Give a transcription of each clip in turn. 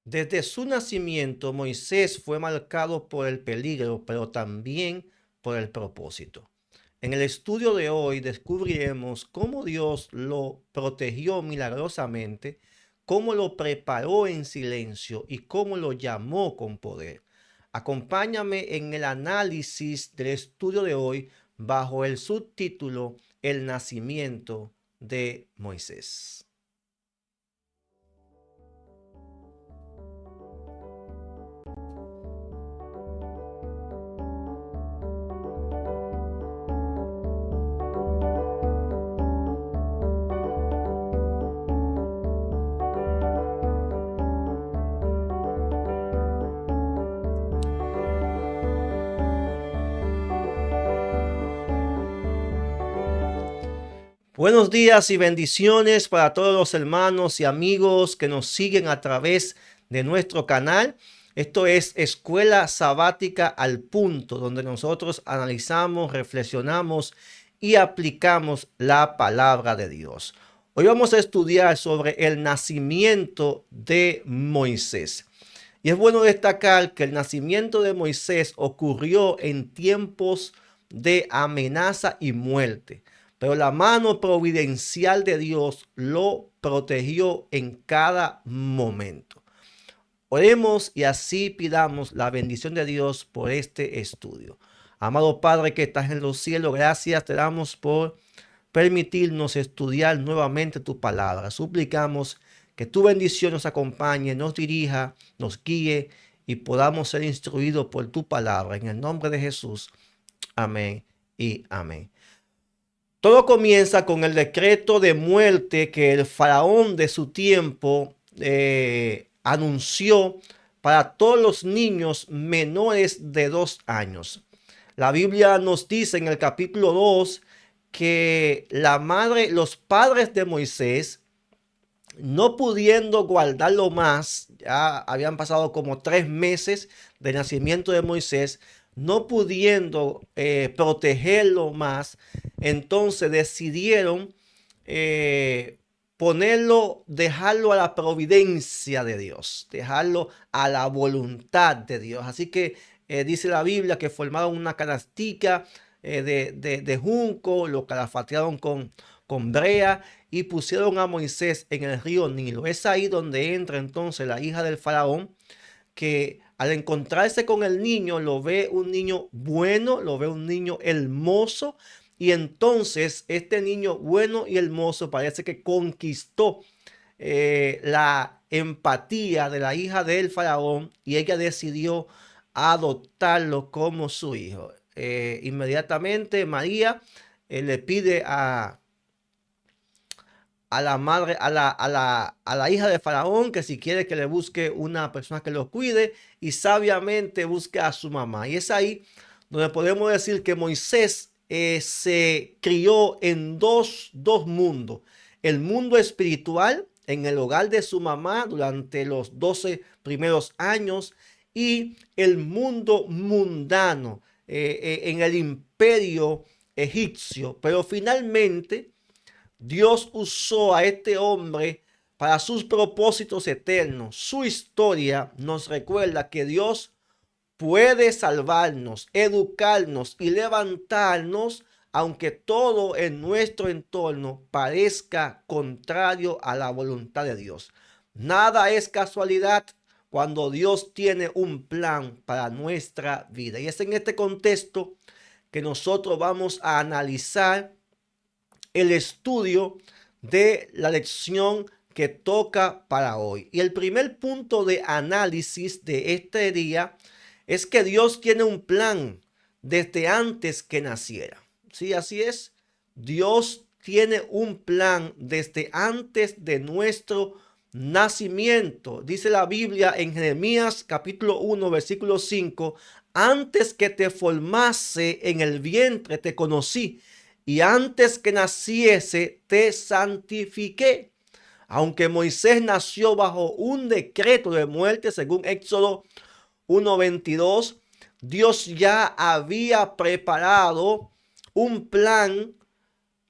Desde su nacimiento, Moisés fue marcado por el peligro, pero también por el propósito. En el estudio de hoy descubriremos cómo Dios lo protegió milagrosamente, cómo lo preparó en silencio y cómo lo llamó con poder. Acompáñame en el análisis del estudio de hoy bajo el subtítulo El nacimiento de Moisés. Buenos días y bendiciones para todos los hermanos y amigos que nos siguen a través de nuestro canal. Esto es Escuela Sabática al Punto, donde nosotros analizamos, reflexionamos y aplicamos la palabra de Dios. Hoy vamos a estudiar sobre el nacimiento de Moisés. Y es bueno destacar que el nacimiento de Moisés ocurrió en tiempos de amenaza y muerte, pero la mano providencial de Dios lo protegió en cada momento. Oremos y así pidamos la bendición de Dios por este estudio. Amado Padre que estás en los cielos, gracias te damos por permitirnos estudiar nuevamente tu palabra. Suplicamos que tu bendición nos acompañe, nos dirija, nos guíe y podamos ser instruidos por tu palabra. En el nombre de Jesús. Amén y amén. Todo comienza con el decreto de muerte que el faraón de su tiempo anunció para todos los niños menores de 2 años. La Biblia nos dice en el capítulo 2 que los padres de Moisés, no pudiendo guardarlo más, ya habían pasado como 3 meses del nacimiento de Moisés, no pudiendo protegerlo más, entonces decidieron dejarlo a la providencia de Dios, dejarlo a la voluntad de Dios. Así que dice la Biblia que formaron una canastica de junco, lo calafatearon con brea y pusieron a Moisés en el río Nilo. Es ahí donde entra entonces la hija del faraón, que al encontrarse con el niño lo ve un niño bueno, lo ve un niño hermoso, y entonces este niño bueno y hermoso parece que conquistó la empatía de la hija del faraón y ella decidió adoptarlo como su hijo. Inmediatamente María le pide a la madre, a la hija de Faraón, que si quiere que le busque una persona que lo cuide, y sabiamente busca a su mamá. Y es ahí donde podemos decir que Moisés se crió en dos mundos. El mundo espiritual en el hogar de su mamá durante los 12 primeros años y el mundo mundano en el imperio egipcio. Pero finalmente Dios usó a este hombre para sus propósitos eternos. Su historia nos recuerda que Dios puede salvarnos, educarnos y levantarnos, aunque todo en nuestro entorno parezca contrario a la voluntad de Dios. Nada es casualidad cuando Dios tiene un plan para nuestra vida. Y es en este contexto que nosotros vamos a analizar el estudio de la lección que toca para hoy. Y el primer punto de análisis de este día es que Dios tiene un plan desde antes que naciera. Sí, así es. Dios tiene un plan desde antes de nuestro nacimiento. Dice la Biblia en Jeremías capítulo 1, versículo 5, antes que te formase en el vientre te conocí y antes que naciese te santifiqué. Aunque Moisés nació bajo un decreto de muerte, según Éxodo 1:22, Dios ya había preparado un plan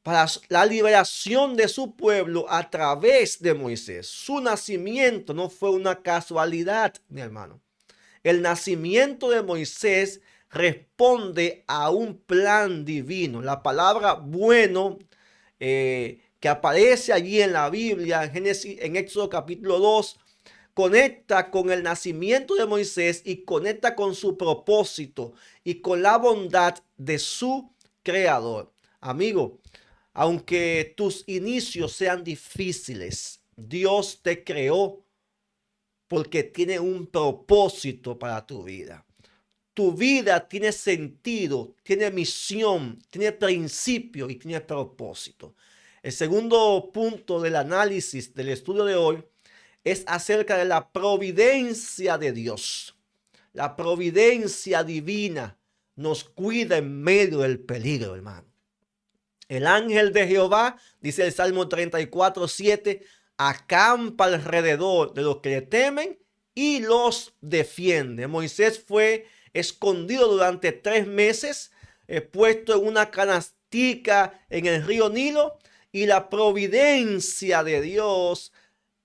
para la liberación de su pueblo a través de Moisés. Su nacimiento no fue una casualidad, mi hermano. El nacimiento de Moisés responde a un plan divino. La palabra bueno que aparece allí en la Biblia, en Génesis, en Éxodo capítulo 2, conecta con el nacimiento de Moisés y conecta con su propósito y con la bondad de su creador. Amigo, aunque tus inicios sean difíciles, Dios te creó porque tiene un propósito para tu vida. Tu vida tiene sentido, tiene misión, tiene principio y tiene propósito. El segundo punto del análisis del estudio de hoy es acerca de la providencia de Dios. La providencia divina nos cuida en medio del peligro, hermano. El ángel de Jehová, dice el Salmo 34:7, acampa alrededor de los que le temen y los defiende. Moisés fue escondido durante 3 meses, puesto en una canastica en el río Nilo, y la providencia de Dios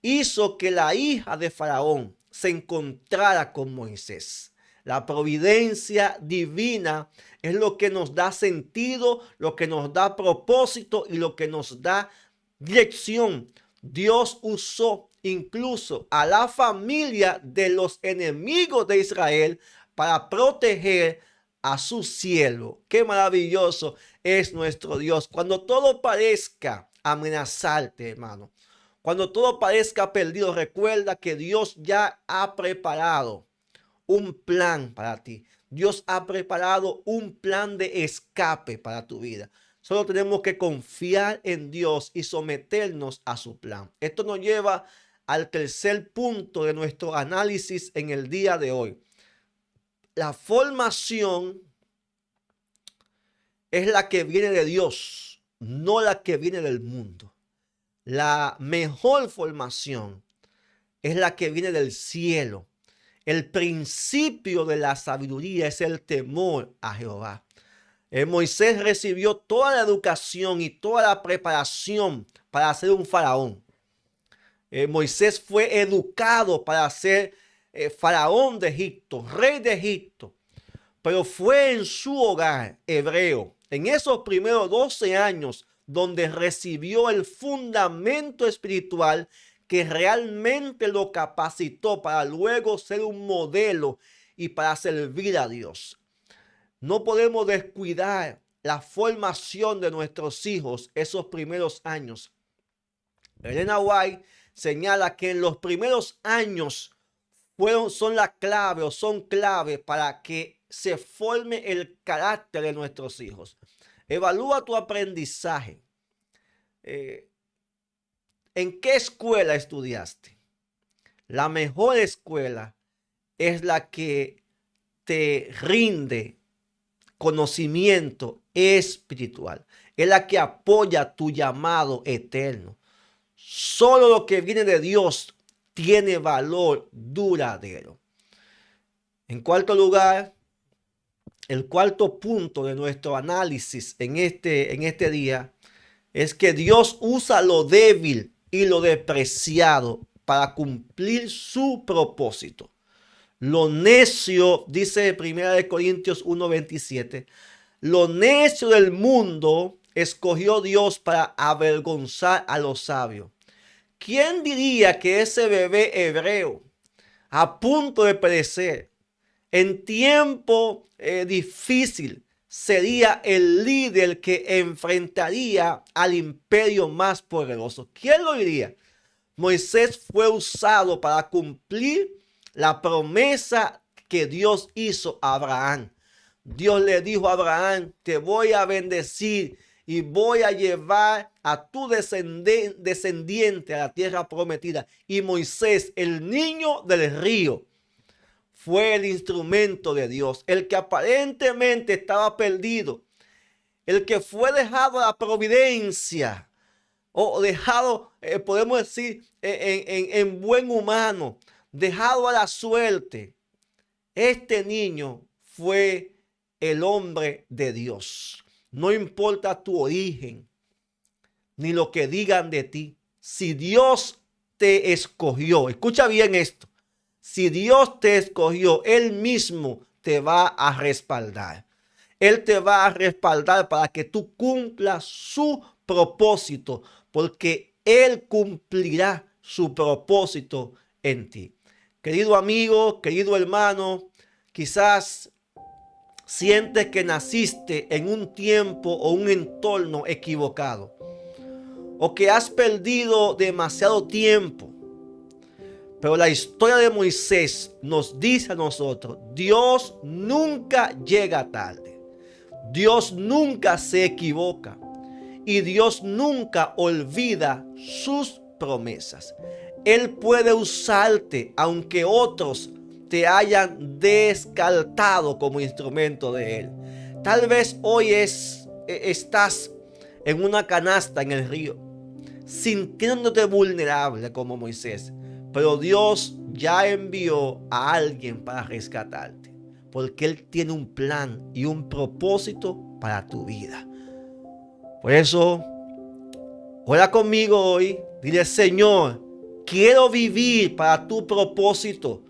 hizo que la hija de Faraón se encontrara con Moisés. La providencia divina es lo que nos da sentido, lo que nos da propósito y lo que nos da dirección. Dios usó incluso a la familia de los enemigos de Israel para proteger a su siervo. Qué maravilloso es nuestro Dios. Cuando todo parezca amenazarte, hermano, cuando todo parezca perdido, recuerda que Dios ya ha preparado un plan para ti. Dios ha preparado un plan de escape para tu vida. Solo tenemos que confiar en Dios y someternos a su plan. Esto nos lleva al tercer punto de nuestro análisis en el día de hoy. La formación es la que viene de Dios, no la que viene del mundo. La mejor formación es la que viene del cielo. El principio de la sabiduría es el temor a Jehová. Moisés recibió toda la educación y toda la preparación para ser un faraón. Moisés fue educado para ser faraón de Egipto, rey de Egipto. Pero fue en su hogar hebreo, en esos primeros 12 años, donde recibió el fundamento espiritual que realmente lo capacitó para luego ser un modelo y para servir a Dios. No podemos descuidar la formación de nuestros hijos esos primeros años. Elena White señala que en los primeros años son la clave o son clave para que se forme el carácter de nuestros hijos. Evalúa tu aprendizaje. ¿En qué escuela estudiaste? La mejor escuela es la que te rinde conocimiento espiritual. Es la que apoya tu llamado eterno. Solo lo que viene de Dios tiene valor duradero. En cuarto lugar, el cuarto punto de nuestro análisis en este día es que Dios usa lo débil y lo despreciado para cumplir su propósito. Lo necio, dice 1 Corintios 1:27, lo necio del mundo escogió Dios para avergonzar a los sabios. ¿Quién diría que ese bebé hebreo, a punto de perecer, en tiempo difícil, sería el líder que enfrentaría al imperio más poderoso? ¿Quién lo diría? Moisés fue usado para cumplir la promesa que Dios hizo a Abraham. Dios le dijo a Abraham: te voy a bendecir y voy a llevar a tu descendiente a la tierra prometida. Y Moisés, el niño del río, fue el instrumento de Dios, el que aparentemente estaba perdido, el que fue dejado a la providencia, o dejado, podemos decir, en buen humano, dejado a la suerte. Este niño fue el hombre de Dios. No importa tu origen, ni lo que digan de ti. Si Dios te escogió, escucha bien esto, si Dios te escogió, Él mismo te va a respaldar. Él te va a respaldar para que tú cumplas su propósito, porque Él cumplirá su propósito en ti. Querido amigo, querido hermano, quizás sientes que naciste en un tiempo o un entorno equivocado, o que has perdido demasiado tiempo. Pero la historia de Moisés nos dice a nosotros, Dios nunca llega tarde. Dios nunca se equivoca. Y Dios nunca olvida sus promesas. Él puede usarte aunque otros te hayan descartado como instrumento de Él. Tal vez hoy estás en una canasta en el río, sintiéndote vulnerable como Moisés. Pero Dios ya envió a alguien para rescatarte, porque Él tiene un plan y un propósito para tu vida. Por eso, ora conmigo hoy. Dile, Señor, quiero vivir para tu propósito,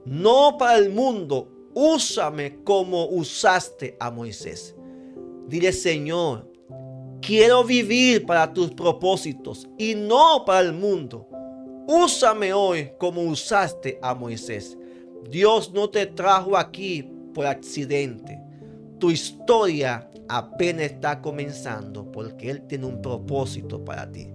no para el mundo. Úsame como usaste a Moisés. Dile, Señor, quiero vivir para tus propósitos y no para el mundo. Úsame hoy como usaste a Moisés. Dios no te trajo aquí por accidente. Tu historia apenas está comenzando porque Él tiene un propósito para ti.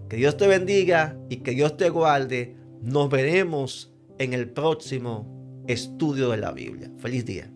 Que Dios te bendiga y que Dios te guarde. Nos veremos en el próximo estudio de la Biblia. Feliz día.